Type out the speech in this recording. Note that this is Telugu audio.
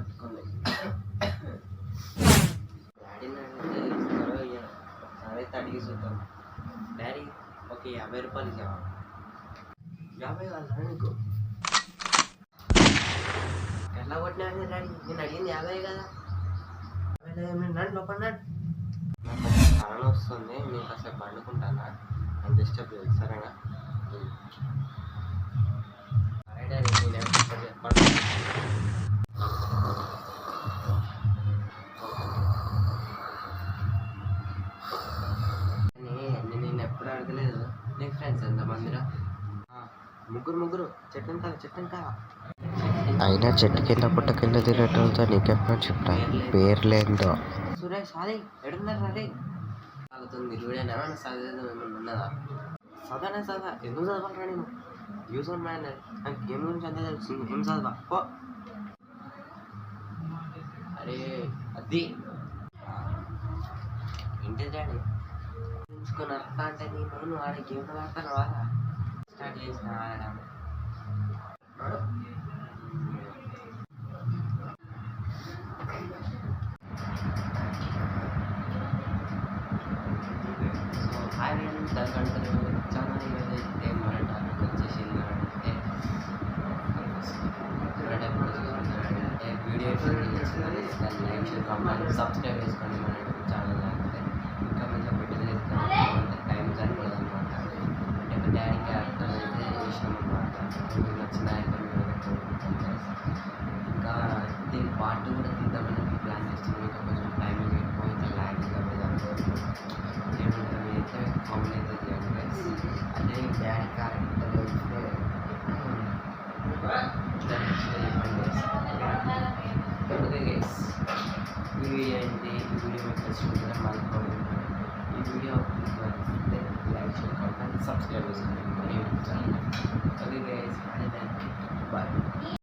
పట్టుకోండి. డాడీని అడిగితే ఇస్తారో ఇయ్యరో ఒకసారైతే అడిగి చూద్దాం. డాడీ ఒక 50 రూపాయలు ఇచ్చావా? 50 కాదా నీకు? ఎట్లా కొట్టినా డాడీ? నేను అడిగింది 50 కదా. 50 మీరు నన్ను లోపల నాకు తల వస్తుంది. నేను కాసేపు పండుకుంటానా? నేను డిస్టర్బ్ చేయదు సరేనా? సరే డాడీ నేను చెప్పండి. నేను ఎప్పుడు అడగలేదు. నీకు ఫ్రెండ్స్ ఎంతమందిరా? ముగ్గురు చెట్టంతా అయినా చెట్టు కింద పుట్ట కింద తిరగటంతో నీకెప్పుడు చెప్తా పేర్లేందో. సురేష్ అదే ఎడున్నారు అదే చదువుతుంది చూడేనా చదివేది ఏమన్నా ఉన్నదా? చదవా ఎందుకు చదవాలరా నేను? యూజ్ ఆన్ మ్యాన్ నాకు గేమ్ గురించి అంతే తెలుస్తుంది. ఏం చదవా పో. అరే అది ఏంటి డాడీ ఉంచుకొని అర్థ అంటే నేను ఆడే గేమ్ ఆడతాను వారా స్టార్ట్ చేసిన ఆడడం. సో హాయ్ ఫ్రెండ్స్ దానికంటారు చాలా ఏమైతే మన టాపిక్ వచ్చేసింది అంటే వీడియో దాన్ని లైక్ షేర్ కామెంట్ సబ్స్క్రైబ్ చేసుకోండి మన ఛానల్. అంటే ఇంకా మంచిగా పెట్టేది టైం సరిపోదు అనమాట. అంటే డాడీ క్యారెక్టర్ అయితే చేసినాం అనమాట. మీకు నచ్చిన ఇంకా దీని పార్ట్ కూడా తీద్దామని ప్లాన్ చేస్తున్నాం. ఇంకా కొంచెం టైమింగ్ ఎక్కువ అయితే ల్యాగింగ్ ఏమంటారు అయితే కామెంట్ అయితే చేయండి. అదే డాడీ క్యారెక్టర్ అయితే ఈ వీడియో ఏంటి? ఈ వీడియో మీకు నచ్చుకుంటే మళ్ళీ ఈ video like share comment subscribe చేసుకోండి. మరి ఓకే గైస్ బాయ్.